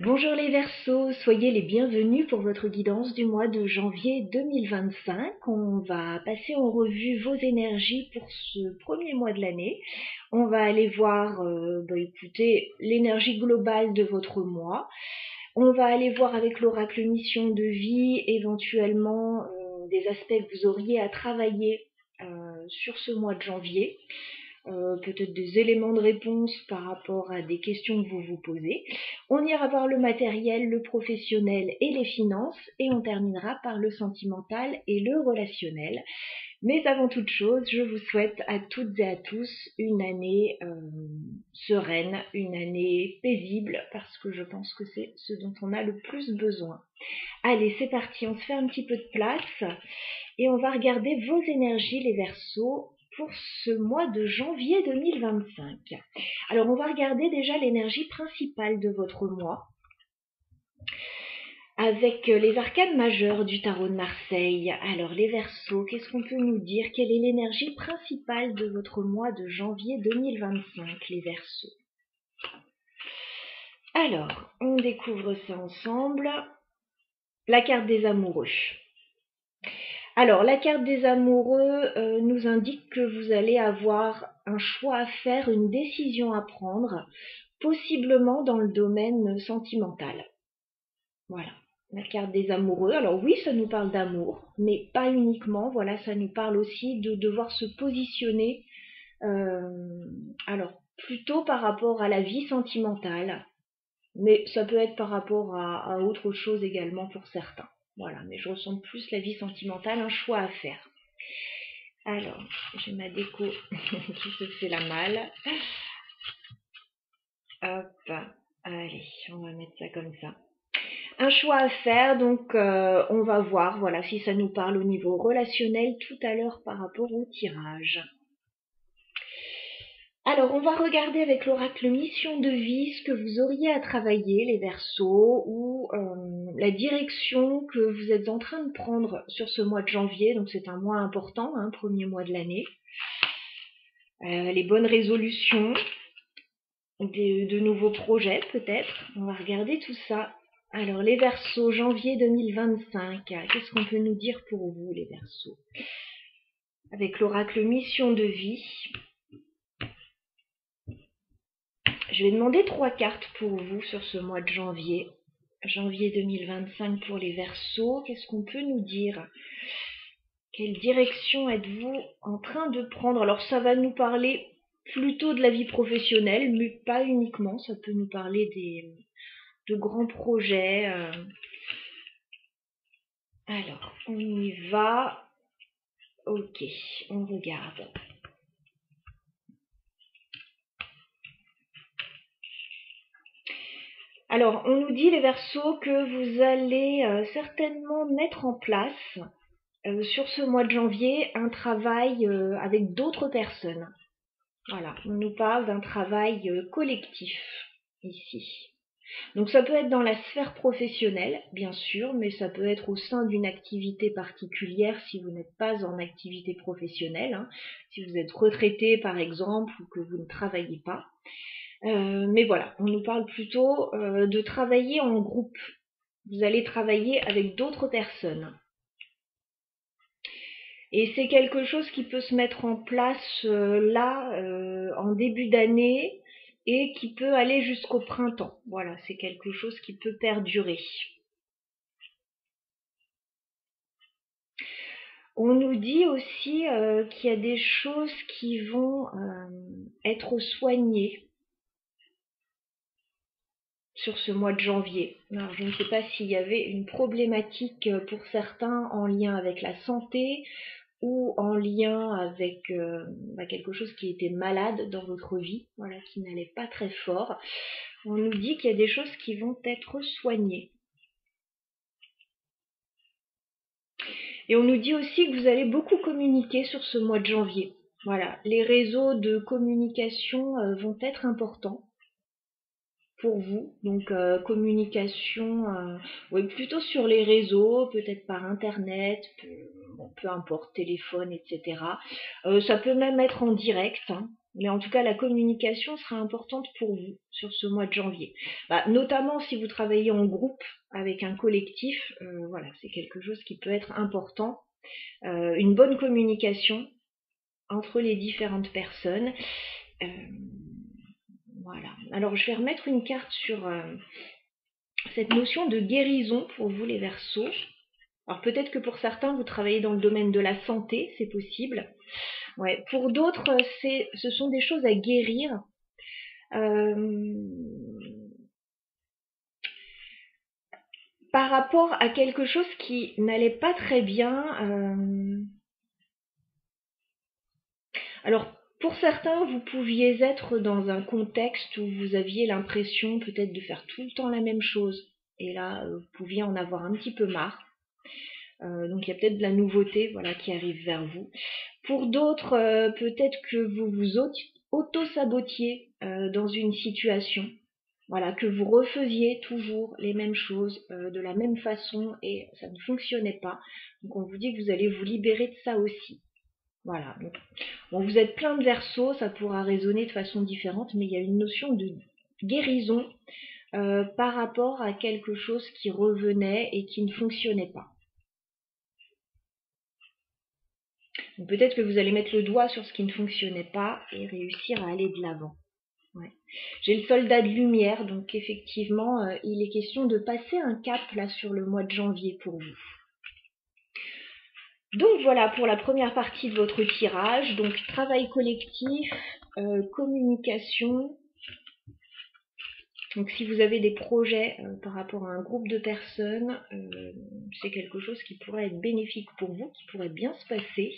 Bonjour les Verseaux, soyez les bienvenus pour votre guidance du mois de janvier 2025. On va passer en revue vos énergies pour ce premier mois de l'année. On va aller voir, écoutez, l'énergie globale de votre mois. On va aller voir avec l'oracle mission de vie, éventuellement des aspects que vous auriez à travailler sur ce mois de janvier. Peut-être des éléments de réponse par rapport à des questions que vous vous posez. On ira voir le matériel, le professionnel et les finances, et on terminera par le sentimental et le relationnel. Mais avant toute chose, je vous souhaite à toutes et à tous une année sereine, une année paisible, parce que je pense que c'est ce dont on a le plus besoin. Allez, c'est parti, on se fait un petit peu de place, et on va regarder vos énergies, les Verseaux, pour ce mois de janvier 2025. Alors, on va regarder déjà l'énergie principale de votre mois avec les arcanes majeures du tarot de Marseille. Alors, les Verseaux, qu'est-ce qu'on peut nous dire? Quelle est l'énergie principale de votre mois de janvier 2025, les Verseaux? Alors, on découvre ça ensemble. La carte des amoureux. Alors, la carte des amoureux nous indique que vous allez avoir un choix à faire, une décision à prendre, possiblement dans le domaine sentimental. Voilà, la carte des amoureux. Alors oui, ça nous parle d'amour, mais pas uniquement. Voilà, ça nous parle aussi de devoir se positionner, alors plutôt par rapport à la vie sentimentale, mais ça peut être par rapport à autre chose également pour certains. Voilà, mais je ressens plus la vie sentimentale, un choix à faire. Alors, j'ai ma déco qui se fait la malle. Hop, allez, on va mettre ça comme ça. Un choix à faire, donc on va voir voilà, si ça nous parle au niveau relationnel tout à l'heure par rapport au tirage. Alors, on va regarder avec l'oracle mission de vie ce que vous auriez à travailler, les Verseaux, ou la direction que vous êtes en train de prendre sur ce mois de janvier. Donc, c'est un mois important, hein, premier mois de l'année. Les bonnes résolutions, de nouveaux projets peut-être. On va regarder tout ça. Alors, les Verseaux, janvier 2025, qu'est-ce qu'on peut nous dire pour vous, les Verseaux? Avec l'oracle mission de vie, je vais demander 3 cartes pour vous sur ce mois de janvier. Janvier 2025 pour les Verseaux, qu'est-ce qu'on peut nous dire? Quelle direction êtes-vous en train de prendre? Alors, ça va nous parler plutôt de la vie professionnelle, mais pas uniquement. Ça peut nous parler de grands projets. Alors, on y va. Ok, on regarde. Alors, on nous dit, les Verseaux, que vous allez certainement mettre en place, sur ce mois de janvier, un travail avec d'autres personnes. Voilà, on nous parle d'un travail collectif, ici. Donc ça peut être dans la sphère professionnelle, bien sûr, mais ça peut être au sein d'une activité particulière si vous n'êtes pas en activité professionnelle, hein, si vous êtes retraité par exemple ou que vous ne travaillez pas. Mais voilà, on nous parle plutôt de travailler en groupe. Vous allez travailler avec d'autres personnes. Et c'est quelque chose qui peut se mettre en place en début d'année, et qui peut aller jusqu'au printemps. Voilà, c'est quelque chose qui peut perdurer. On nous dit aussi qu'il y a des choses qui vont être soignées sur ce mois de janvier. Alors, je ne sais pas s'il y avait une problématique pour certains en lien avec la santé ou en lien avec quelque chose qui était malade dans votre vie, voilà, qui n'allait pas très fort. On nous dit qu'il y a des choses qui vont être soignées. Et on nous dit aussi que vous allez beaucoup communiquer sur ce mois de janvier. Voilà, les réseaux de communication vont être importants pour vous. Donc communication, oui, plutôt sur les réseaux, peut-être par internet, peu importe, téléphone, etc. Ça peut même être en direct, hein. Mais en tout cas, la communication sera importante pour vous sur ce mois de janvier. Notamment si vous travaillez en groupe avec un collectif, voilà, c'est quelque chose qui peut être important. Une bonne communication entre les différentes personnes. Voilà. Alors je vais remettre une carte sur cette notion de guérison pour vous les Verseaux. Alors peut-être que pour certains vous travaillez dans le domaine de la santé, c'est possible. Ouais. Pour d'autres, ce sont des choses à guérir. Par rapport à quelque chose qui n'allait pas très bien. Alors pour certains, vous pouviez être dans un contexte où vous aviez l'impression peut-être de faire tout le temps la même chose. Et là, vous pouviez en avoir un petit peu marre. Donc il y a peut-être de la nouveauté, voilà, qui arrive vers vous. Pour d'autres, peut-être que vous vous auto-sabotiez dans une situation. Voilà, que vous refaisiez toujours les mêmes choses de la même façon et ça ne fonctionnait pas. Donc on vous dit que vous allez vous libérer de ça aussi. Voilà. Donc, bon, vous êtes plein de Verseaux, ça pourra résonner de façon différente, mais il y a une notion de guérison par rapport à quelque chose qui revenait et qui ne fonctionnait pas. Donc peut-être que vous allez mettre le doigt sur ce qui ne fonctionnait pas et réussir à aller de l'avant. Ouais. J'ai le soldat de lumière, donc effectivement, il est question de passer un cap là sur le mois de janvier pour vous. Donc voilà pour la première partie de votre tirage. Donc travail collectif, communication. Donc si vous avez des projets par rapport à un groupe de personnes, c'est quelque chose qui pourrait être bénéfique pour vous, qui pourrait bien se passer.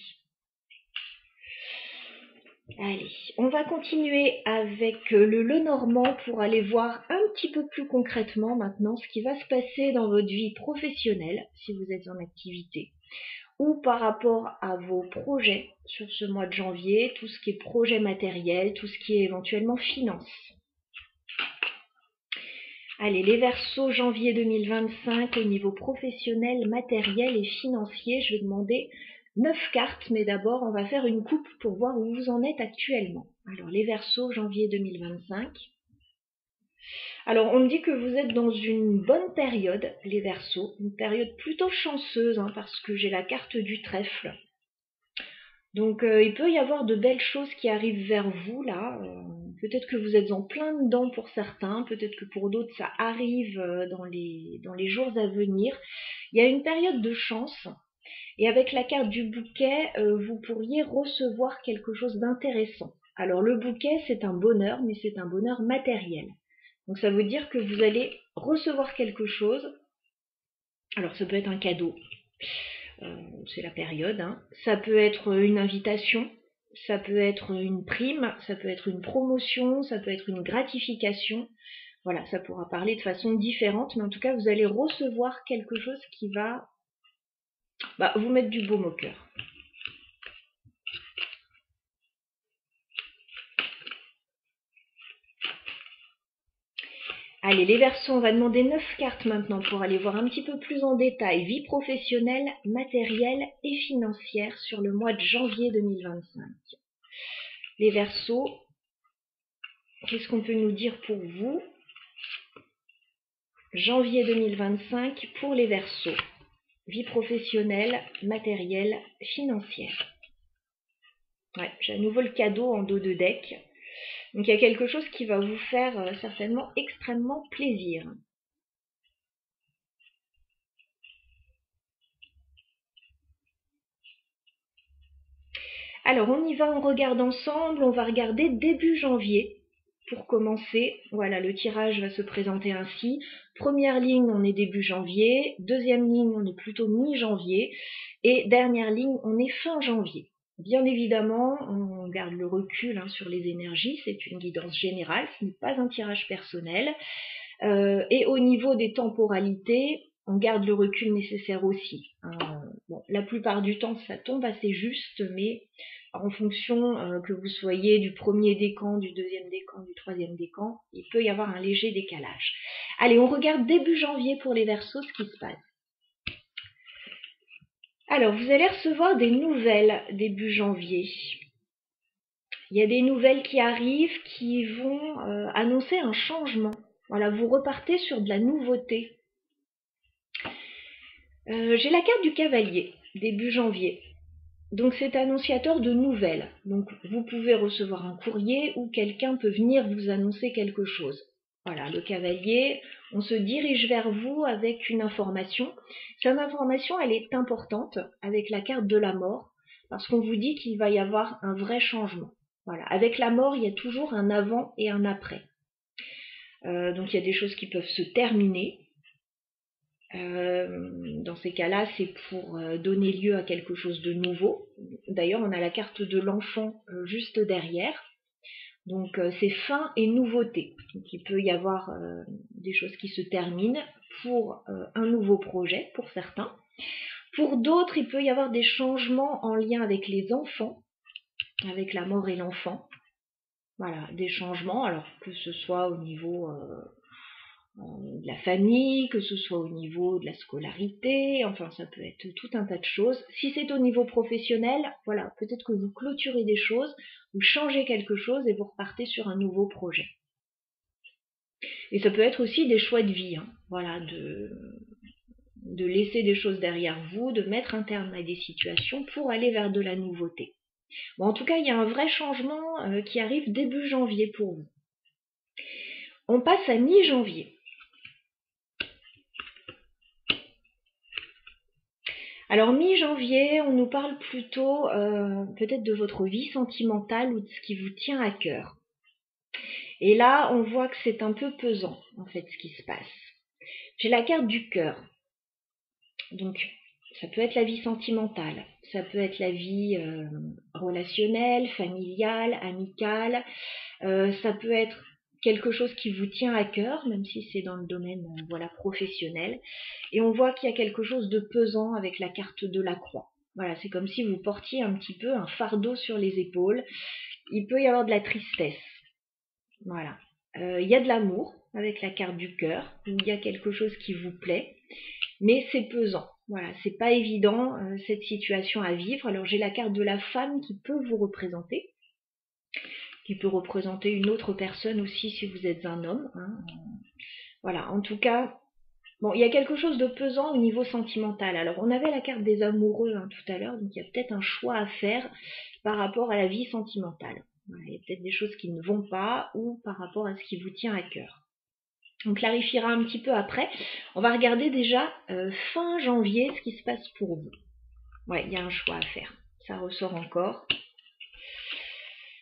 Allez, on va continuer avec le Lenormand pour aller voir un petit peu plus concrètement maintenant ce qui va se passer dans votre vie professionnelle si vous êtes en activité ou par rapport à vos projets sur ce mois de janvier, tout ce qui est projet matériel, tout ce qui est éventuellement finance. Allez, les Verseaux janvier 2025 au niveau professionnel, matériel et financier, je vais demander 9 cartes, mais d'abord on va faire une coupe pour voir où vous en êtes actuellement. Alors les Verseaux janvier 2025. Alors on me dit que vous êtes dans une bonne période, les Verseaux, une période plutôt chanceuse parce que j'ai la carte du trèfle. Donc il peut y avoir de belles choses qui arrivent vers vous là. Peut-être que vous êtes en plein dedans pour certains, peut-être que pour d'autres ça arrive dans les jours à venir. Il y a une période de chance. Et avec la carte du bouquet, vous pourriez recevoir quelque chose d'intéressant. Alors le bouquet, c'est un bonheur, mais c'est un bonheur matériel. Donc ça veut dire que vous allez recevoir quelque chose. Alors ça peut être un cadeau, c'est la période. Ça peut être une invitation, ça peut être une prime, ça peut être une promotion, ça peut être une gratification. Voilà, ça pourra parler de façon différente, mais en tout cas, vous allez recevoir quelque chose qui va vous mettre du baume au cœur. Allez, les Verseaux, on va demander 9 cartes maintenant pour aller voir un petit peu plus en détail vie professionnelle, matérielle et financière sur le mois de janvier 2025. Les Verseaux, qu'est-ce qu'on peut nous dire pour vous? Janvier 2025 pour les Verseaux. Vie professionnelle, matérielle, financière. Ouais, j'ai à nouveau le cadeau en dos de deck. Donc il y a quelque chose qui va vous faire certainement extrêmement plaisir. Alors on y va, on regarde ensemble, on va regarder début janvier. Pour commencer, voilà, le tirage va se présenter ainsi. Première ligne, on est début janvier. Deuxième ligne, on est plutôt mi-janvier. Et dernière ligne, on est fin janvier. Bien évidemment, on garde le recul sur les énergies, c'est une guidance générale, ce n'est pas un tirage personnel. Et au niveau des temporalités, on garde le recul nécessaire aussi. Bon, la plupart du temps, ça tombe assez juste, mais en fonction que vous soyez du premier décan, du deuxième décan, du troisième décan, il peut y avoir un léger décalage. Allez, on regarde début janvier pour les Verseaux, ce qui se passe. Alors, vous allez recevoir des nouvelles début janvier. Il y a des nouvelles qui arrivent qui vont annoncer un changement. Voilà, vous repartez sur de la nouveauté. J'ai la carte du cavalier, début janvier. Donc c'est annonciateur de nouvelles. Donc vous pouvez recevoir un courrier ou quelqu'un peut venir vous annoncer quelque chose. Voilà, le cavalier, on se dirige vers vous avec une information. Cette information, elle est importante avec la carte de la mort parce qu'on vous dit qu'il va y avoir un vrai changement. Voilà, avec la mort, il y a toujours un avant et un après. Donc il y a des choses qui peuvent se terminer. Dans ces cas-là, c'est pour donner lieu à quelque chose de nouveau. D'ailleurs, on a la carte de l'enfant juste derrière. Donc, c'est fin et nouveauté. Donc, il peut y avoir des choses qui se terminent pour un nouveau projet, pour certains. Pour d'autres, il peut y avoir des changements en lien avec les enfants, avec la mort et l'enfant. Voilà, des changements, alors que ce soit au niveau de la famille, que ce soit au niveau de la scolarité, enfin ça peut être tout un tas de choses. Si c'est au niveau professionnel, voilà, peut-être que vous clôturez des choses, vous changez quelque chose et vous repartez sur un nouveau projet. Et ça peut être aussi des choix de vie, hein, voilà, de laisser des choses derrière vous, de mettre un terme à des situations pour aller vers de la nouveauté. Bon, en tout cas, il y a un vrai changement qui arrive début janvier pour vous. On passe à mi-janvier. Alors mi-janvier, on nous parle plutôt peut-être de votre vie sentimentale ou de ce qui vous tient à cœur. Et là, on voit que c'est un peu pesant, en fait, ce qui se passe. J'ai la carte du cœur. Donc, ça peut être la vie sentimentale, ça peut être la vie relationnelle, familiale, amicale, ça peut être quelque chose qui vous tient à cœur, même si c'est dans le domaine voilà, professionnel. Et on voit qu'il y a quelque chose de pesant avec la carte de la croix. Voilà, c'est comme si vous portiez un petit peu un fardeau sur les épaules. Il peut y avoir de la tristesse. Voilà. Il y a de l'amour avec la carte du cœur. Il y a quelque chose qui vous plaît. Mais c'est pesant. Voilà, c'est pas évident cette situation à vivre. Alors j'ai la carte de la femme qui peut vous représenter, qui peut représenter une autre personne aussi si vous êtes un homme. Hein. Voilà, en tout cas, bon, il y a quelque chose de pesant au niveau sentimental. Alors on avait la carte des amoureux hein, tout à l'heure, donc il y a peut-être un choix à faire par rapport à la vie sentimentale. Voilà, il y a peut-être des choses qui ne vont pas ou par rapport à ce qui vous tient à cœur. On clarifiera un petit peu après. On va regarder déjà fin janvier ce qui se passe pour vous. Ouais, il y a un choix à faire. Ça ressort encore.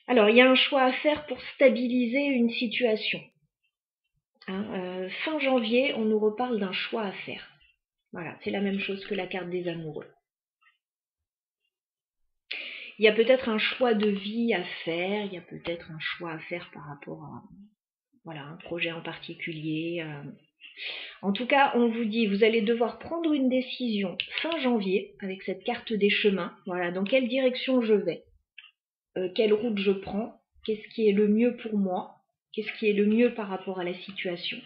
Alors, il y a un choix à faire pour stabiliser une situation. Hein, fin janvier, on nous reparle d'un choix à faire. Voilà, c'est la même chose que la carte des amoureux. Il y a peut-être un choix de vie à faire, il y a peut-être un choix à faire par rapport à voilà, un projet en particulier. En tout cas, on vous dit, vous allez devoir prendre une décision fin janvier avec cette carte des chemins. Voilà, dans quelle direction je vais, quelle route je prends, qu'est-ce qui est le mieux pour moi, qu'est-ce qui est le mieux par rapport à la situation.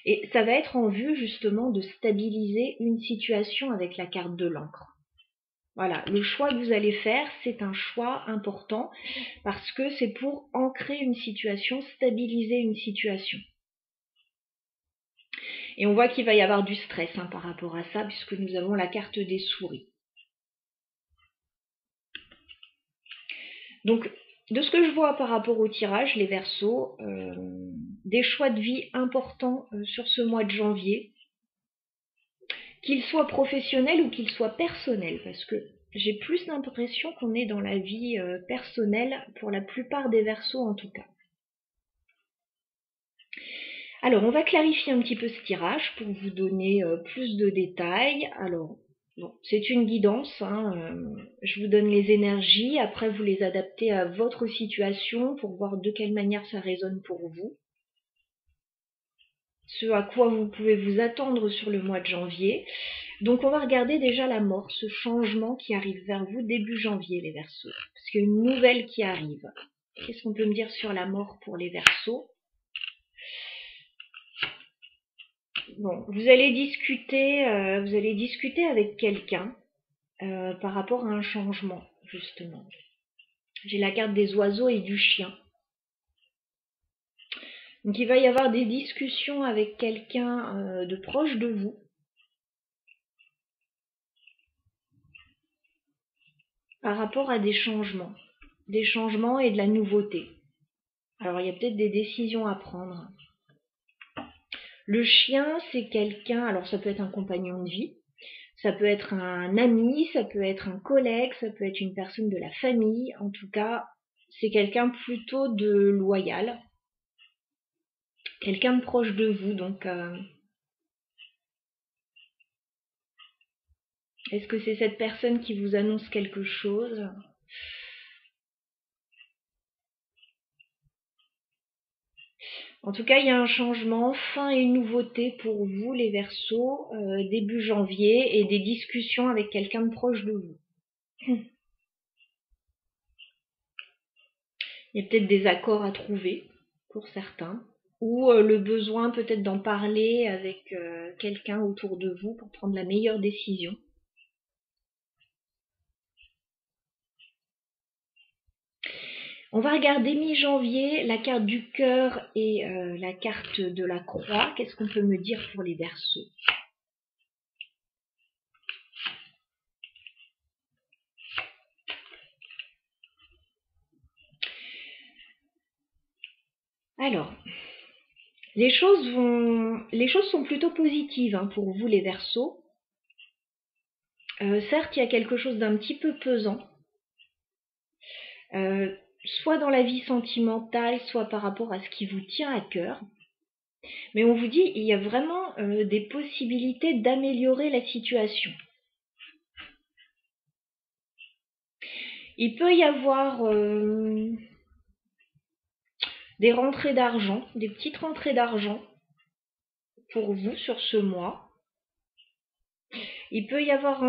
Et ça va être en vue justement de stabiliser une situation avec la carte de l'encre. Voilà, le choix que vous allez faire, c'est un choix important parce que c'est pour ancrer une situation, stabiliser une situation. Et on voit qu'il va y avoir du stress hein, par rapport à ça, puisque nous avons la carte des souris. Donc, de ce que je vois par rapport au tirage, les Verseaux, des choix de vie importants sur ce mois de janvier, qu'ils soient professionnels ou qu'ils soient personnels, parce que j'ai plus l'impression qu'on est dans la vie personnelle pour la plupart des Verseaux en tout cas. Alors, on va clarifier un petit peu ce tirage pour vous donner plus de détails. Alors, bon, c'est une guidance, hein, je vous donne les énergies, après vous les adaptez à votre situation pour voir de quelle manière ça résonne pour vous. Ce à quoi vous pouvez vous attendre sur le mois de janvier. Donc on va regarder déjà la mort, ce changement qui arrive vers vous début janvier les Verseaux. Parce qu'il y a une nouvelle qui arrive. Qu'est-ce qu'on peut me dire sur la mort pour les Verseaux ? Bon, vous allez discuter avec quelqu'un par rapport à un changement, justement. J'ai la carte des oiseaux et du chien. Donc il va y avoir des discussions avec quelqu'un de proche de vous. Par rapport à des changements et de la nouveauté. Alors il y a peut-être des décisions à prendre. Le chien, c'est quelqu'un, alors ça peut être un compagnon de vie, ça peut être un ami, ça peut être un collègue, ça peut être une personne de la famille. En tout cas, c'est quelqu'un plutôt de loyal, quelqu'un de proche de vous. Donc, est-ce que c'est cette personne qui vous annonce quelque chose ? En tout cas, il y a un changement, fin et nouveauté pour vous, les Verseaux, début janvier, et des discussions avec quelqu'un de proche de vous. Il y a peut-être des accords à trouver pour certains, ou le besoin peut-être d'en parler avec quelqu'un autour de vous pour prendre la meilleure décision. On va regarder mi-janvier la carte du cœur et la carte de la croix. Qu'est-ce qu'on peut me dire pour les Verseaux ? Alors, les choses sont plutôt positives pour vous, les Verseaux. Certes, il y a quelque chose d'un petit peu pesant, soit dans la vie sentimentale, soit par rapport à ce qui vous tient à cœur. Mais on vous dit, il y a vraiment des possibilités d'améliorer la situation. Il peut y avoir des rentrées d'argent, des petites rentrées d'argent pour vous sur ce mois. Il peut y avoir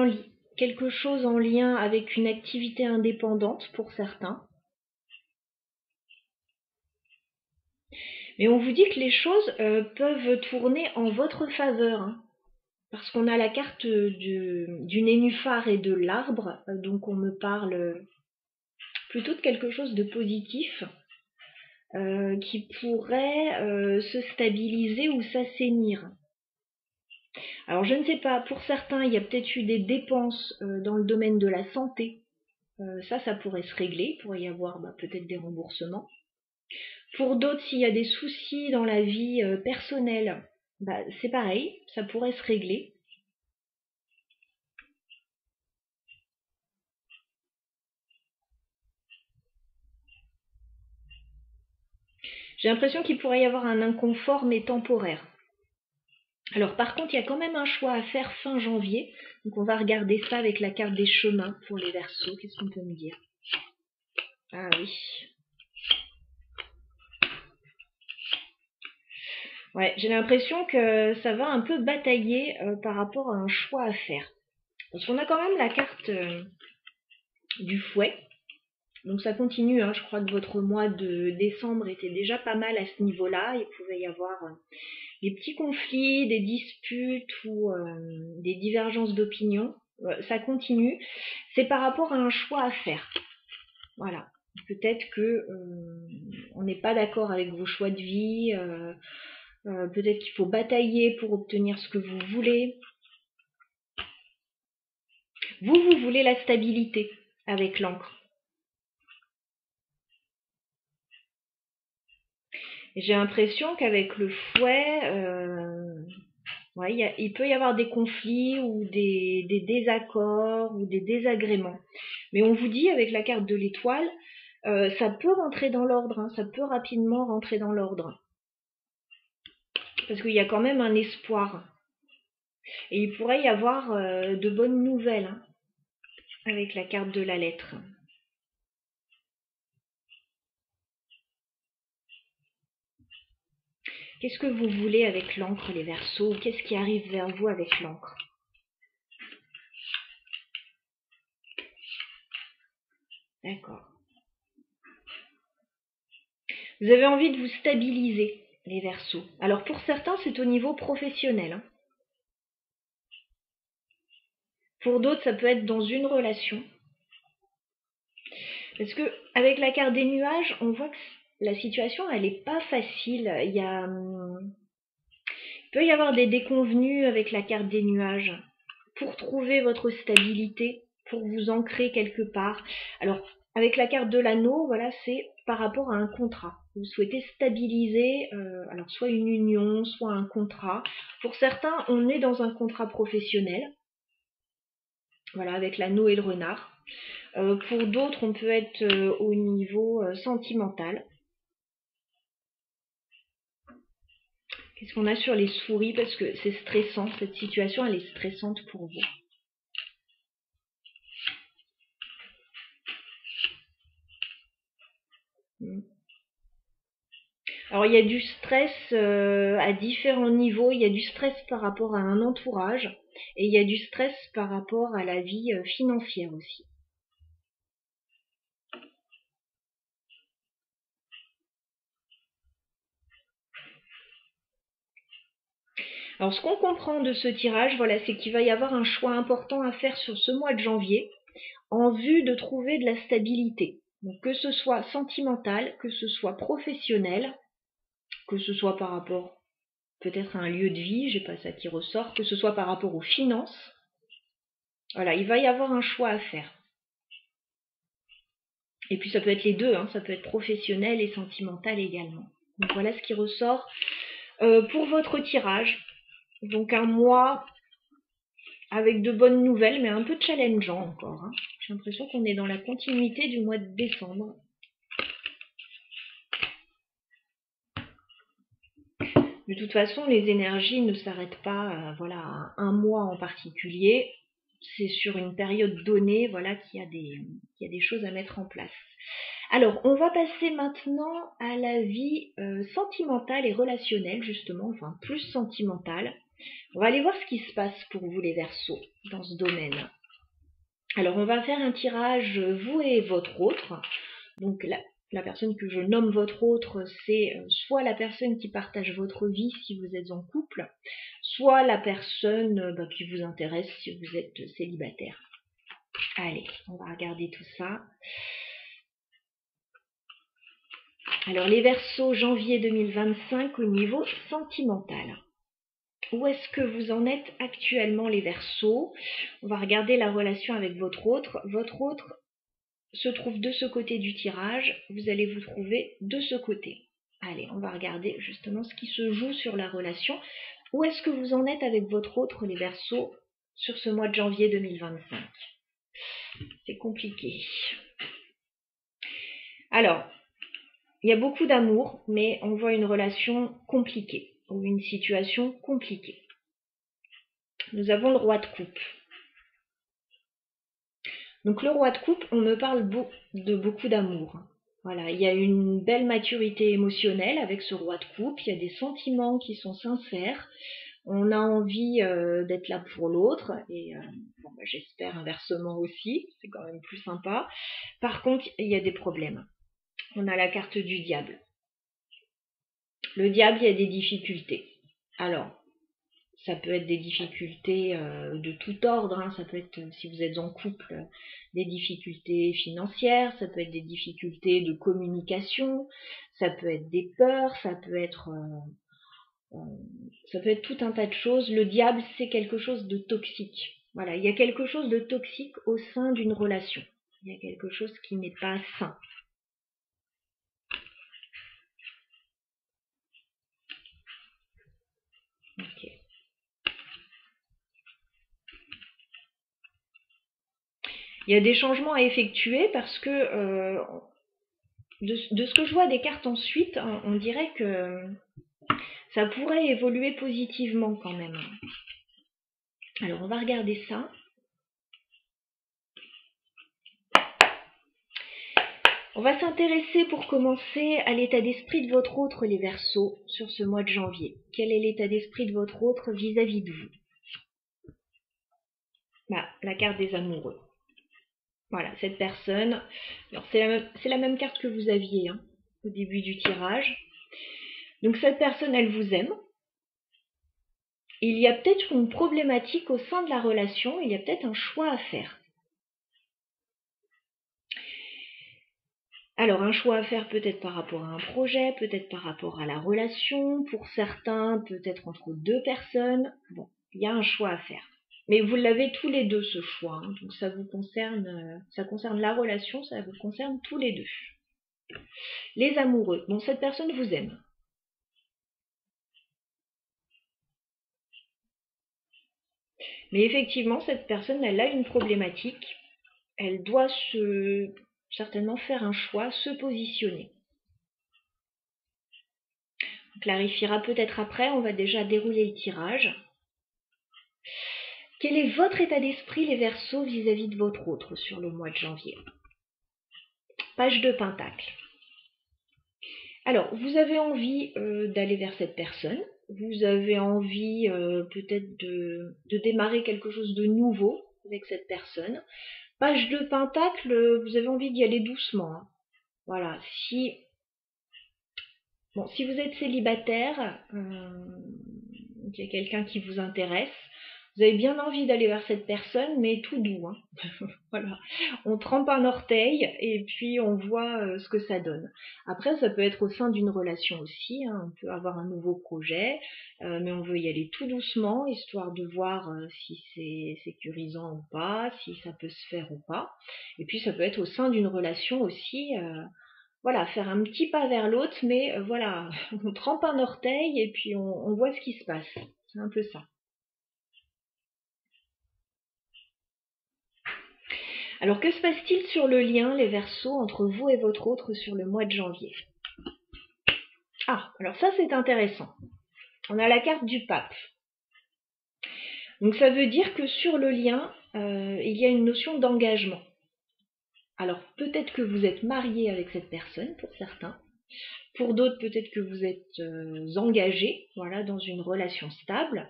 quelque chose en lien avec une activité indépendante pour certains. Mais on vous dit que les choses peuvent tourner en votre faveur. Parce qu'on a la carte du nénuphar et de l'arbre, donc on me parle plutôt de quelque chose de positif qui pourrait se stabiliser ou s'assainir. Alors je ne sais pas, pour certains il y a peut-être eu des dépenses dans le domaine de la santé, ça pourrait se régler, il pourrait y avoir peut-être des remboursements. Pour d'autres, s'il y a des soucis dans la vie personnelle, c'est pareil, ça pourrait se régler. J'ai l'impression qu'il pourrait y avoir un inconfort, mais temporaire. Alors par contre, il y a quand même un choix à faire fin janvier. Donc on va regarder ça avec la carte des chemins pour les Verseaux. Qu'est-ce qu'on peut me dire ? Ah oui. Ouais, j'ai l'impression que ça va un peu batailler par rapport à un choix à faire. Parce qu'on a quand même la carte du fouet. Donc ça continue, je crois que votre mois de décembre était déjà pas mal à ce niveau-là. Il pouvait y avoir des petits conflits, des disputes ou des divergences d'opinion. Ça continue. C'est par rapport à un choix à faire. Voilà. Peut-être que on n'est pas d'accord avec vos choix de vie. Peut-être qu'il faut batailler pour obtenir ce que vous voulez. Vous voulez la stabilité avec l'encre. J'ai l'impression qu'avec le fouet, il peut y avoir des conflits ou des désaccords ou des désagréments. Mais on vous dit avec la carte de l'étoile, ça peut rentrer dans l'ordre, ça peut rapidement rentrer dans l'ordre. Parce qu'il y a quand même un espoir. Et il pourrait y avoir de bonnes nouvelles avec la carte de la lettre. Qu'est-ce que vous voulez avec l'encre, les Verseaux ? Qu'est-ce qui arrive vers vous avec l'encre ? D'accord. Vous avez envie de vous stabiliser, les Verseaux. Alors pour certains, c'est au niveau professionnel. Pour d'autres, ça peut être dans une relation. Parce que avec la carte des nuages, on voit que la situation, elle n'est pas facile. Il peut y avoir des déconvenues avec la carte des nuages pour trouver votre stabilité, pour vous ancrer quelque part. Alors, avec la carte de l'anneau, voilà, c'est par rapport à un contrat. Vous souhaitez stabiliser, alors soit une union, soit un contrat. Pour certains, on est dans un contrat professionnel, voilà, avec l'anneau et le renard. Pour d'autres, on peut être au niveau sentimental. Qu'est-ce qu'on a sur les souris? Parce que c'est stressant, cette situation, elle est stressante pour vous. Alors il y a du stress à différents niveaux, il y a du stress par rapport à un entourage et il y a du stress par rapport à la vie financière aussi. Alors ce qu'on comprend de ce tirage, voilà, c'est qu'il va y avoir un choix important à faire sur ce mois de janvier en vue de trouver de la stabilité. Donc que ce soit sentimental, que ce soit professionnel, que ce soit par rapport peut-être à un lieu de vie, j'ai pas ça qui ressort, que ce soit par rapport aux finances. Voilà, il va y avoir un choix à faire. Et puis ça peut être les deux, hein, ça peut être professionnel et sentimental également. Donc voilà ce qui ressort pour votre tirage. Donc un mois avec de bonnes nouvelles, mais un peu challengeant encore. Hein. J'ai l'impression qu'on est dans la continuité du mois de décembre. De toute façon, les énergies ne s'arrêtent pas voilà, à un mois en particulier. C'est sur une période donnée voilà, qu'il y a des choses à mettre en place. Alors, on va passer maintenant à la vie sentimentale et relationnelle, justement, enfin plus sentimentale. On va aller voir ce qui se passe pour vous les Verseaux dans ce domaine. Alors, on va faire un tirage vous et votre autre. Donc, la personne que je nomme votre autre, c'est soit la personne qui partage votre vie si vous êtes en couple, soit la personne qui vous intéresse si vous êtes célibataire. Allez, on va regarder tout ça. Alors les Verseaux, janvier 2025 au niveau sentimental. Où est-ce que vous en êtes actuellement les Verseaux? On va regarder la relation avec votre autre. Votre autre se trouve de ce côté du tirage. Vous allez vous trouver de ce côté. Allez, on va regarder justement ce qui se joue sur la relation. Où est-ce que vous en êtes avec votre autre les Verseaux sur ce mois de janvier 2025? C'est compliqué. Alors, il y a beaucoup d'amour, mais on voit une relation compliquée, ou une situation compliquée. Nous avons le roi de coupe. Donc le roi de coupe, on me parle de beaucoup d'amour. Voilà, il y a une belle maturité émotionnelle avec ce roi de coupe, il y a des sentiments qui sont sincères, on a envie d'être là pour l'autre, et j'espère inversement aussi, c'est quand même plus sympa. Par contre, il y a des problèmes. On a la carte du diable. Le diable, il y a des difficultés. Alors, ça peut être des difficultés de tout ordre, hein. Ça peut être, si vous êtes en couple, des difficultés financières, ça peut être des difficultés de communication, ça peut être des peurs, ça peut être tout un tas de choses. Le diable, c'est quelque chose de toxique. Voilà, il y a quelque chose de toxique au sein d'une relation. Il y a quelque chose qui n'est pas sain. Ok. Il y a des changements à effectuer parce que de ce que je vois des cartes ensuite, on dirait que ça pourrait évoluer positivement quand même. Alors on va regarder ça. On va s'intéresser pour commencer à l'état d'esprit de votre autre les Verseaux sur ce mois de janvier. Quel est l'état d'esprit de votre autre vis-à-vis de vous? La carte des amoureux. Voilà, cette personne, alors c'est la même carte que vous aviez hein, au début du tirage. Donc cette personne, elle vous aime. Il y a peut-être une problématique au sein de la relation, il y a peut-être un choix à faire. Alors, un choix à faire peut-être par rapport à un projet, peut-être par rapport à la relation, pour certains, peut-être entre deux personnes. Bon, il y a un choix à faire. Mais vous l'avez tous les deux, ce choix, hein. Donc ça concerne la relation, ça vous concerne tous les deux. Les amoureux. Bon, cette personne vous aime. Mais effectivement, cette personne, elle a une problématique. Elle doit certainement faire un choix, se positionner. On clarifiera peut-être après, on va déjà dérouler le tirage. Quel est votre état d'esprit, les Verseaux, vis-à-vis de votre autre sur le mois de janvier? Page de Pentacle. Alors, vous avez envie d'aller vers cette personne. Vous avez envie peut-être de démarrer quelque chose de nouveau avec cette personne. Page de Pentacle, vous avez envie d'y aller doucement, hein. Voilà, si vous êtes célibataire, qu'il y a quelqu'un qui vous intéresse, vous avez bien envie d'aller vers cette personne, mais tout doux, hein. Voilà, on trempe un orteil et puis on voit ce que ça donne. Après, ça peut être au sein d'une relation aussi, hein. On peut avoir un nouveau projet, mais on veut y aller tout doucement, histoire de voir si c'est sécurisant ou pas, si ça peut se faire ou pas. Et puis ça peut être au sein d'une relation aussi, voilà, faire un petit pas vers l'autre, mais voilà, on trempe un orteil et puis on voit ce qui se passe. C'est un peu ça. Alors, que se passe-t-il sur le lien, les Verseaux, entre vous et votre autre sur le mois de janvier? Ah, alors ça c'est intéressant. On a la carte du pape. Donc ça veut dire que sur le lien, il y a une notion d'engagement. Alors peut-être que vous êtes marié avec cette personne, pour certains. Pour d'autres, peut-être que vous êtes engagé, voilà, dans une relation stable.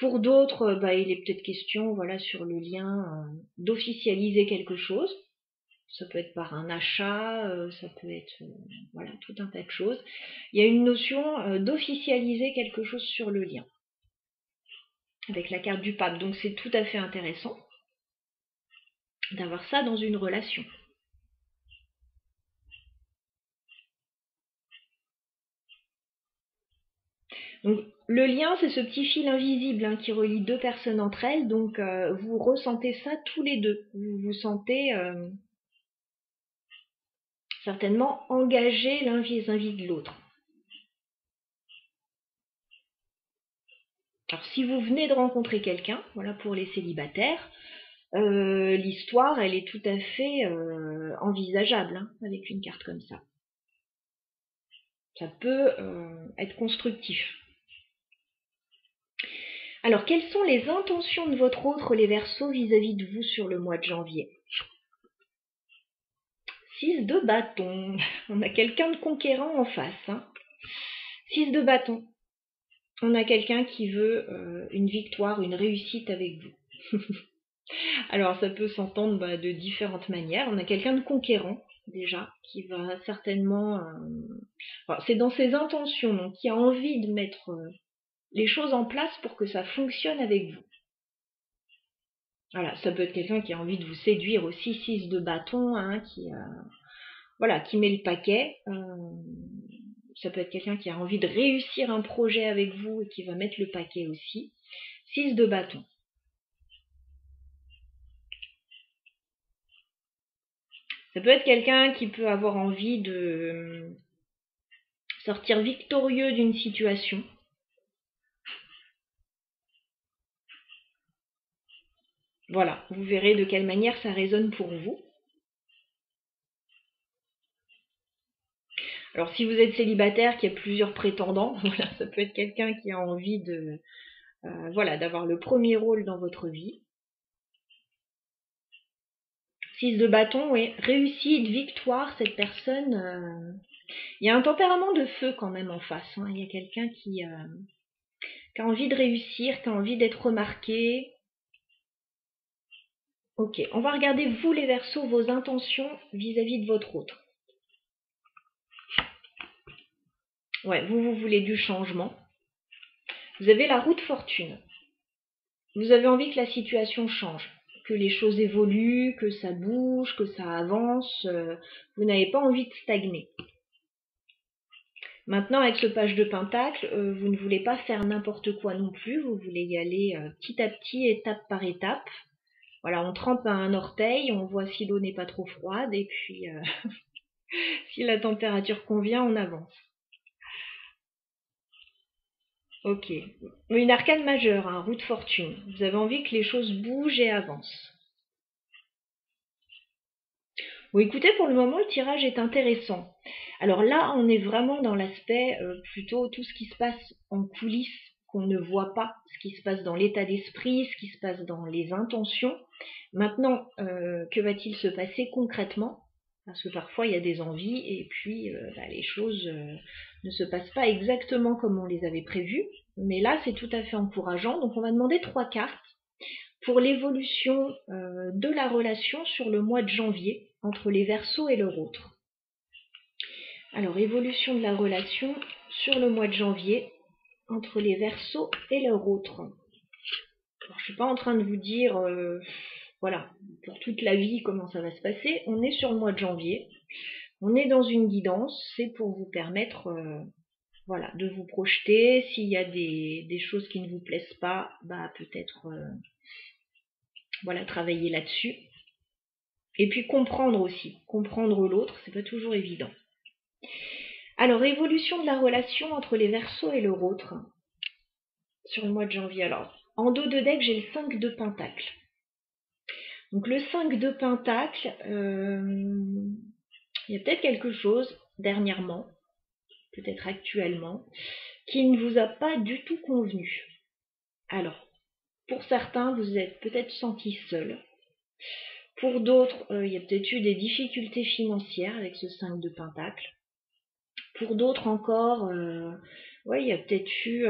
Pour d'autres, il est peut-être question, voilà, sur le lien, d'officialiser quelque chose. Ça peut être par un achat, ça peut être voilà, tout un tas de choses. Il y a une notion d'officialiser quelque chose sur le lien, avec la carte du pape. Donc c'est tout à fait intéressant d'avoir ça dans une relation. Donc le lien, c'est ce petit fil invisible, hein, qui relie deux personnes entre elles. Donc vous ressentez ça tous les deux. Vous vous sentez certainement engagés l'un vis-à-vis de l'autre. Alors si vous venez de rencontrer quelqu'un, voilà, pour les célibataires, l'histoire, elle est tout à fait envisageable, hein, avec une carte comme ça. Ça peut être constructif. Alors, quelles sont les intentions de votre autre, les Verseaux, vis-à-vis de vous sur le mois de janvier? 6 de bâton. On a quelqu'un de conquérant en face, hein. 6 de bâton. On a quelqu'un qui veut une victoire, une réussite avec vous. Alors, ça peut s'entendre de différentes manières. On a quelqu'un de conquérant, déjà, qui va certainement... c'est dans ses intentions, donc qui a envie de mettre les choses en place pour que ça fonctionne avec vous. Voilà, ça peut être quelqu'un qui a envie de vous séduire aussi, 6 de bâton, hein, qui met le paquet. Ça peut être quelqu'un qui a envie de réussir un projet avec vous et qui va mettre le paquet aussi. 6 de bâton. Ça peut être quelqu'un qui peut avoir envie de sortir victorieux d'une situation. Voilà, vous verrez de quelle manière ça résonne pour vous. Alors si vous êtes célibataire, qu'il y a plusieurs prétendants, voilà, ça peut être quelqu'un qui a envie de d'avoir le premier rôle dans votre vie. 6 de bâton, oui, réussite, victoire, cette personne. Il y a un tempérament de feu quand même en face, hein. Il y a quelqu'un qui a envie de réussir, qui a envie d'être remarqué. Ok, on va regarder vous les Verseaux, vos intentions vis-à-vis de votre autre. Ouais, vous voulez du changement. Vous avez la roue de fortune. Vous avez envie que la situation change. que les choses évoluent, que ça bouge, que ça avance. Vous n'avez pas envie de stagner. Maintenant, avec ce page de pentacle, vous ne voulez pas faire n'importe quoi non plus. Vous voulez y aller petit à petit, étape par étape. Voilà, on trempe un orteil, on voit si l'eau n'est pas trop froide, et puis si la température convient, on avance. Ok. Une arcane majeure, hein, roue de fortune. Vous avez envie que les choses bougent et avancent. Bon, écoutez, pour le moment, le tirage est intéressant. Alors là, on est vraiment dans l'aspect plutôt tout ce qui se passe en coulisses, qu'on ne voit pas, ce qui se passe dans l'état d'esprit, ce qui se passe dans les intentions. Maintenant, que va-t-il se passer concrètement? Parce que parfois, il y a des envies et puis les choses ne se passent pas exactement comme on les avait prévues. Mais là, c'est tout à fait encourageant. Donc, on va demander 3 cartes pour l'évolution de la relation sur le mois de janvier entre les Verseaux et leur autre. Alors, évolution de la relation sur le mois de janvier entre les Verseaux et leur autre. Alors, je ne suis pas en train de vous dire, voilà, pour toute la vie, comment ça va se passer. On est sur le mois de janvier. On est dans une guidance. C'est pour vous permettre voilà, de vous projeter. S'il y a des choses qui ne vous plaisent pas, bah, peut-être voilà, travailler là-dessus. Et puis comprendre aussi. Comprendre l'autre, c'est pas toujours évident. Alors, évolution de la relation entre les Verseaux et leur autre sur le mois de janvier. Alors, en dos de deck, j'ai le 5 de Pentacle. Donc, le 5 de Pentacle, il y a peut-être quelque chose dernièrement, peut-être actuellement, qui ne vous a pas du tout convenu. Alors, pour certains, vous êtes peut-être senti seul. Pour d'autres, il y a peut-être eu des difficultés financières avec ce 5 de Pentacle. Pour d'autres encore, ouais, il y a peut-être eu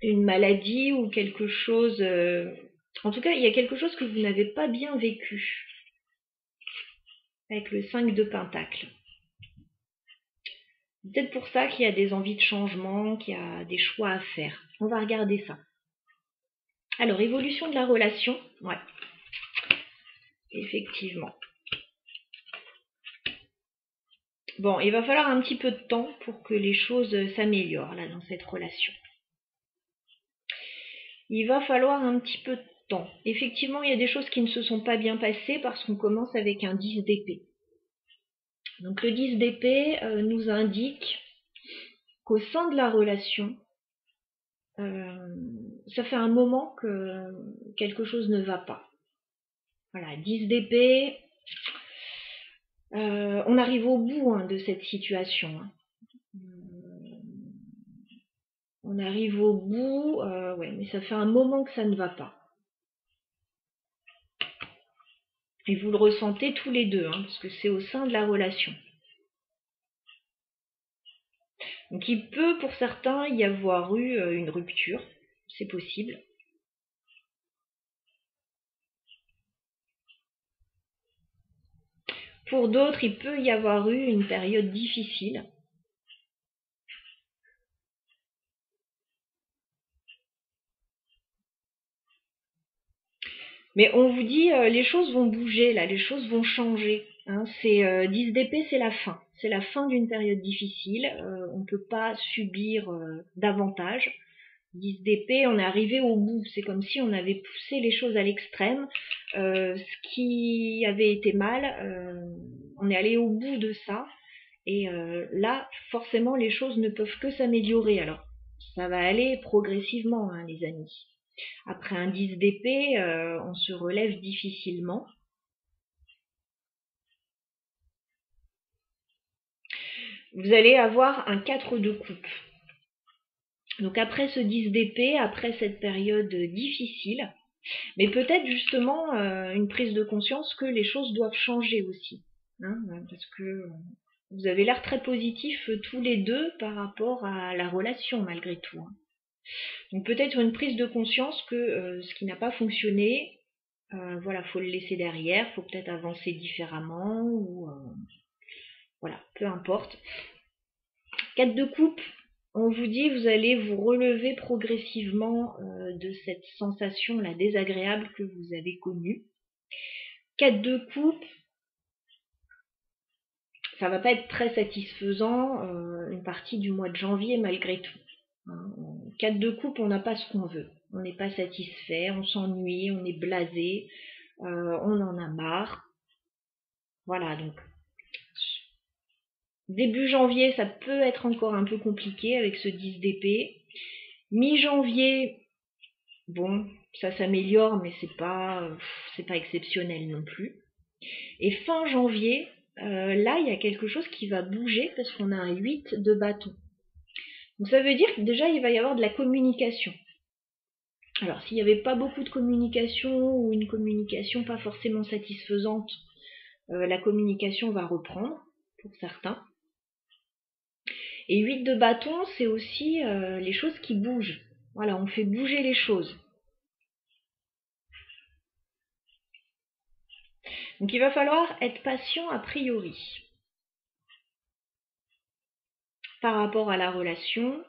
une maladie ou quelque chose. En tout cas, il y a quelque chose que vous n'avez pas bien vécu avec le 5 de Pentacle. C'est peut-être pour ça qu'il y a des envies de changement, qu'il y a des choix à faire. On va regarder ça. Alors, évolution de la relation, ouais, effectivement. Bon, il va falloir un petit peu de temps pour que les choses s'améliorent là dans cette relation. Il va falloir un petit peu de temps. Effectivement, il y a des choses qui ne se sont pas bien passées parce qu'on commence avec un 10 d'épée. Donc le 10 d'épée nous indique qu'au sein de la relation, ça fait un moment que quelque chose ne va pas. Voilà, 10 d'épée, on arrive au bout de cette situation. On arrive au bout, ouais, mais ça fait un moment que ça ne va pas. Et vous le ressentez tous les deux, parce que c'est au sein de la relation. Donc il peut pour certains y avoir eu une rupture, c'est possible. Pour d'autres, il peut y avoir eu une période difficile. Mais on vous dit, les choses vont bouger, là, les choses vont changer. C'est 10 d'épée, c'est la fin. C'est la fin d'une période difficile. On ne peut pas subir davantage. 10 d'épée, on est arrivé au bout. C'est comme si on avait poussé les choses à l'extrême. Ce qui avait été mal, on est allé au bout de ça. Et là, forcément, les choses ne peuvent que s'améliorer. Alors, ça va aller progressivement, les amis. Après un 10 d'épée, on se relève difficilement. Vous allez avoir un 4 de coupe. Donc après ce 10 d'épée, après cette période difficile, mais peut-être justement une prise de conscience que les choses doivent changer aussi. Parce que vous avez l'air très positifs tous les deux par rapport à la relation malgré tout. Donc peut-être une prise de conscience que ce qui n'a pas fonctionné, voilà, faut le laisser derrière, faut peut-être avancer différemment ou voilà, peu importe. 4 de coupe, On vous dit, vous allez vous relever progressivement de cette sensation-là désagréable que vous avez connue. 4 de coupe, ça va pas être très satisfaisant une partie du mois de janvier malgré tout. 4 de coupe, on n'a pas ce qu'on veut. On n'est pas satisfait, on s'ennuie, on est blasé, on en a marre. Voilà, donc début janvier, ça peut être encore un peu compliqué avec ce 10 d'épée. Mi-janvier, bon, ça s'améliore, mais c'est pas exceptionnel non plus. Et fin janvier, là, il y a quelque chose qui va bouger parce qu'on a un 8 de bâton. Donc ça veut dire que déjà, il va y avoir de la communication. Alors, s'il n'y avait pas beaucoup de communication ou une communication pas forcément satisfaisante, la communication va reprendre pour certains. Et 8 de bâton, c'est aussi les choses qui bougent. Voilà, on fait bouger les choses. Donc il va falloir être patient a priori par rapport à la relation,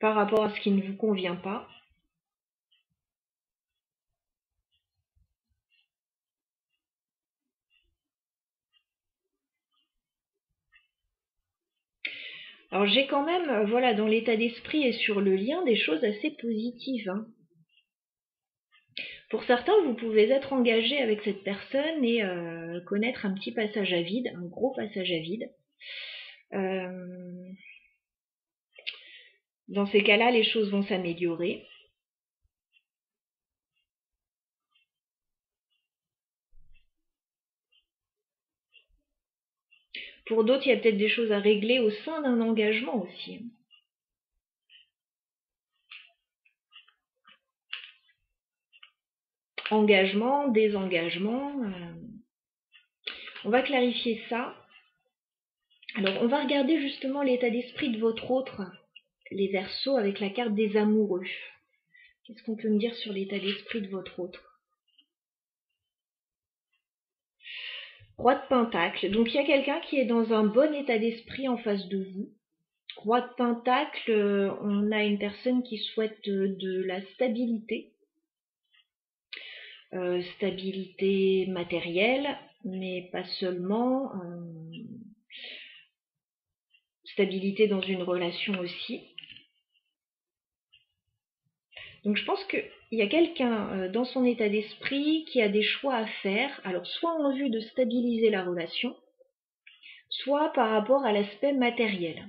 par rapport à ce qui ne vous convient pas. Alors j'ai quand même, voilà, dans l'état d'esprit et sur le lien, des choses assez positives. Hein. Pour certains, vous pouvez être engagé avec cette personne et connaître un petit passage à vide, un gros passage à vide. Dans ces cas-là, les choses vont s'améliorer. Pour d'autres, il y a peut-être des choses à régler au sein d'un engagement aussi. Engagement, désengagement. On va clarifier ça. Alors, on va regarder justement l'état d'esprit de votre autre, les Verseaux, avec la carte des amoureux. Qu'est-ce qu'on peut me dire sur l'état d'esprit de votre autre? Roi de Pentacle. Donc, il y a quelqu'un qui est dans un bon état d'esprit en face de vous. Roi de Pentacle, on a une personne qui souhaite de la stabilité. Stabilité matérielle, mais pas seulement. Stabilité dans une relation aussi. Donc je pense qu'il y a quelqu'un dans son état d'esprit qui a des choix à faire, alors soit en vue de stabiliser la relation, soit par rapport à l'aspect matériel.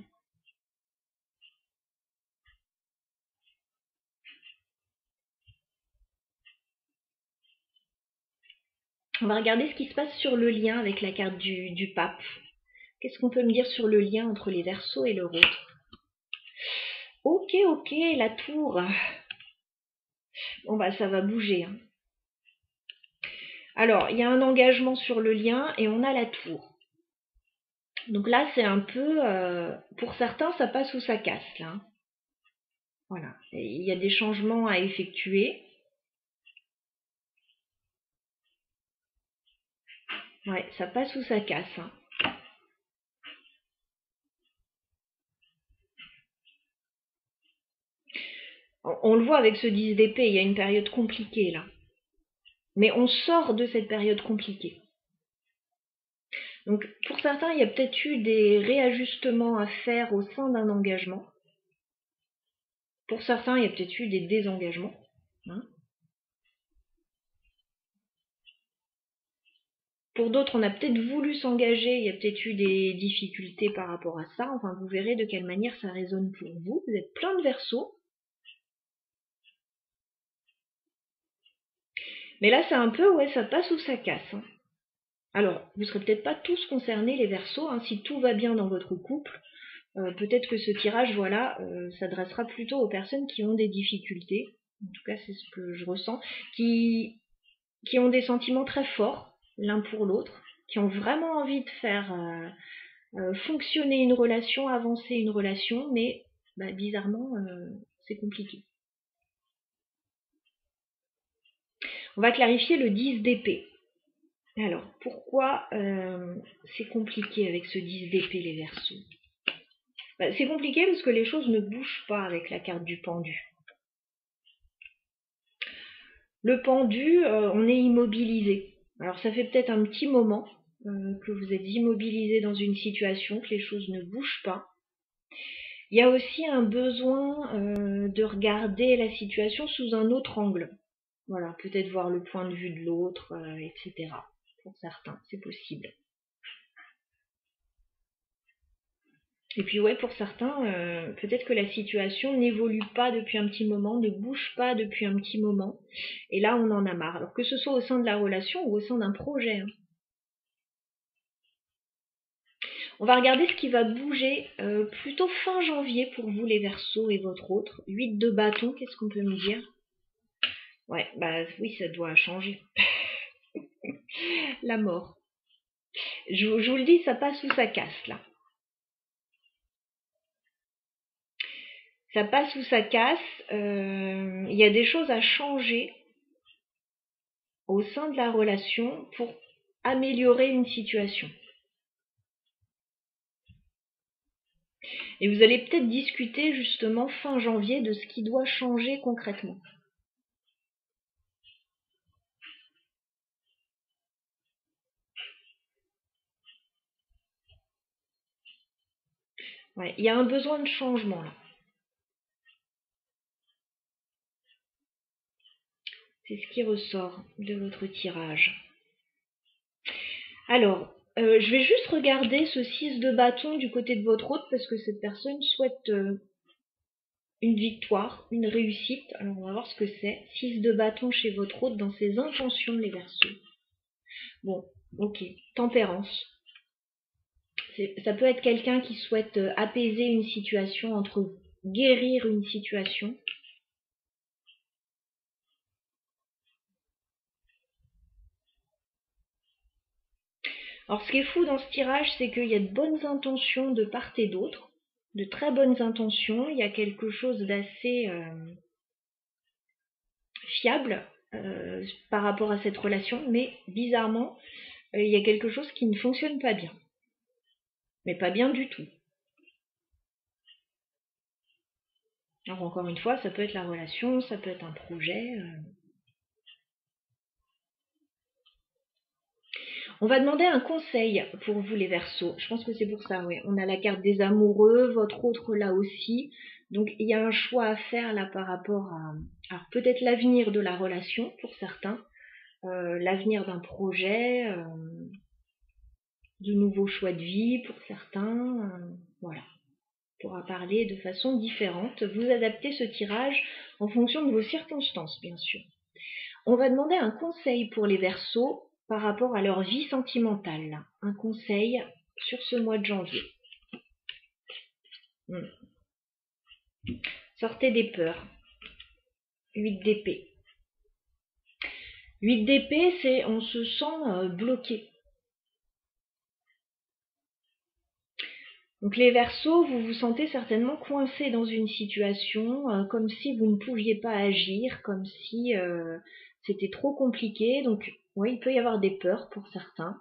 On va regarder ce qui se passe sur le lien avec la carte du pape. Qu'est-ce qu'on peut me dire sur le lien entre les Verseaux et leur autre? Ok, la tour. Bon bah ça va bouger. Hein. Alors, il y a un engagement sur le lien et on a la tour. Donc là, c'est un peu... pour certains, ça passe ou ça casse, là. Voilà. Et il y a des changements à effectuer. Ouais, ça passe ou ça casse. Hein. On le voit avec ce 10 d'épée, il y a une période compliquée, là. Mais on sort de cette période compliquée. Donc, pour certains, il y a peut-être eu des réajustements à faire au sein d'un engagement. Pour certains, il y a peut-être eu des désengagements. Hein. Pour d'autres, on a peut-être voulu s'engager, il y a peut-être eu des difficultés par rapport à ça. Enfin, vous verrez de quelle manière ça résonne pour vous. Vous êtes plein de Verseaux. Mais là, c'est un peu, ouais, ça passe ou ça casse. Hein. Alors, vous ne serez peut-être pas tous concernés, les Verseaux. Hein, si tout va bien dans votre couple, peut-être que ce tirage, voilà, s'adressera plutôt aux personnes qui ont des difficultés. En tout cas, c'est ce que je ressens. Qui ont des sentiments très forts, l'un pour l'autre. Qui ont vraiment envie de faire... fonctionner une relation, avancer une relation, mais bah, bizarrement, c'est compliqué. On va clarifier le 10 d'épée. Alors, pourquoi c'est compliqué avec ce 10 d'épée, les Verseaux? C'est compliqué parce que les choses ne bougent pas avec la carte du pendu. Le pendu, on est immobilisé. Alors ça fait peut-être un petit moment que vous êtes immobilisé dans une situation, que les choses ne bougent pas. Il y a aussi un besoin de regarder la situation sous un autre angle. Voilà, peut-être voir le point de vue de l'autre, etc. Pour certains, c'est possible. Et puis ouais, pour certains, peut-être que la situation n'évolue pas depuis un petit moment, ne bouge pas depuis un petit moment, et là on en a marre. Alors que ce soit au sein de la relation ou au sein d'un projet. Hein. On va regarder ce qui va bouger plutôt fin janvier pour vous les Verseaux et votre autre. 8 de bâton, qu'est-ce qu'on peut me dire? Ouais, bah oui, ça doit changer. La mort. Je vous le dis, ça passe ou ça casse là. Ça passe ou ça casse. Il y a des choses à changer au sein de la relation pour améliorer une situation. Et vous allez peut-être discuter justement fin janvier de ce qui doit changer concrètement. Ouais, il y a un besoin de changement là. C'est ce qui ressort de votre tirage. Alors, je vais juste regarder ce 6 de bâton du côté de votre autre parce que cette personne souhaite une victoire, une réussite. Alors, on va voir ce que c'est. 6 de bâton chez votre autre dans ses intentions, les Verseaux. Bon, ok. Tempérance. Ça peut être quelqu'un qui souhaite apaiser une situation entre vous, guérir une situation. Alors ce qui est fou dans ce tirage, c'est qu'il y a de bonnes intentions de part et d'autre, de très bonnes intentions. Il y a quelque chose d'assez fiable par rapport à cette relation, mais bizarrement, il y a quelque chose qui ne fonctionne pas bien. Mais pas bien du tout. Alors encore une fois, ça peut être la relation, ça peut être un projet. On va demander un conseil pour vous les Verseaux. Je pense que c'est pour ça, oui. On a la carte des amoureux, votre autre là aussi. Donc il y a un choix à faire là par rapport à peut-être l'avenir de la relation pour certains, l'avenir d'un projet, de nouveaux choix de vie pour certains. Voilà. On pourra parler de façon différente. Vous adaptez ce tirage en fonction de vos circonstances, bien sûr. On va demander un conseil pour les Verseaux par rapport à leur vie sentimentale. Un conseil sur ce mois de janvier. Sortez des peurs. 8 d'épée. 8 d'épée, c'est on se sent bloqué. Donc les Verseaux, vous vous sentez certainement coincé dans une situation, comme si vous ne pouviez pas agir, comme si c'était trop compliqué. Donc oui, il peut y avoir des peurs pour certains.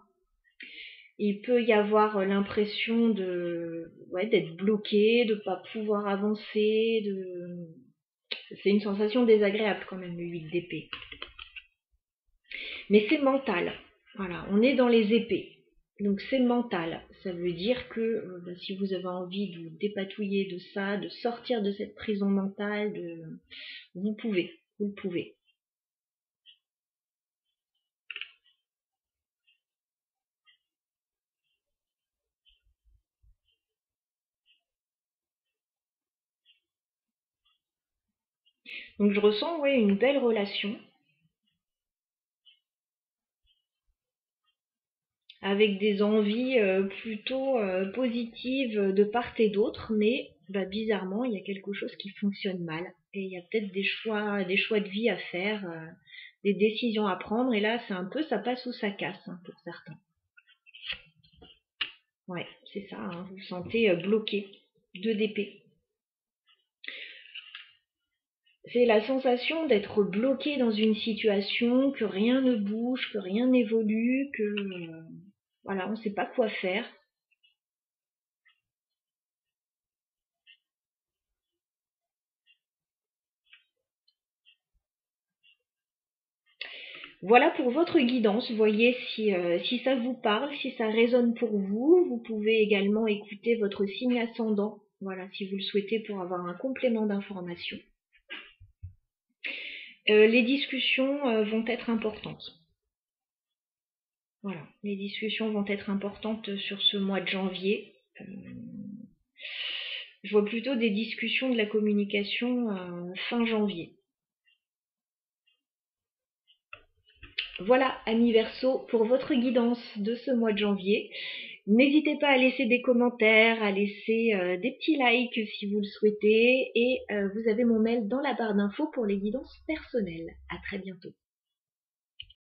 Il peut y avoir l'impression d'être bloqué, de ne pas pouvoir avancer. C'est une sensation désagréable quand même, le 8 d'épée. Mais c'est mental. Voilà, on est dans les épées. Donc c'est mental. Ça veut dire que si vous avez envie de vous dépatouiller de ça, de sortir de cette prison mentale, vous le pouvez. Donc je ressens une belle relation avec des envies plutôt positives de part et d'autre, mais bizarrement, il y a quelque chose qui fonctionne mal. Et il y a peut-être des choix de vie à faire, des décisions à prendre, et là, c'est un peu ça passe ou ça casse pour certains. Ouais, c'est ça, vous vous sentez bloqué, 2 d'épée. C'est la sensation d'être bloqué dans une situation, que rien ne bouge, que rien n'évolue, que voilà, on ne sait pas quoi faire. Voilà pour votre guidance. Voyez si ça vous parle, si ça résonne pour vous. Vous pouvez également écouter votre signe ascendant, voilà, si vous le souhaitez, pour avoir un complément d'information. Les discussions vont être importantes. Voilà, les discussions vont être importantes sur ce mois de janvier. Je vois plutôt des discussions de la communication fin janvier. Voilà, amis Verseau, pour votre guidance de ce mois de janvier. N'hésitez pas à laisser des commentaires, à laisser des petits likes si vous le souhaitez. Et vous avez mon mail dans la barre d'infos pour les guidances personnelles. À très bientôt.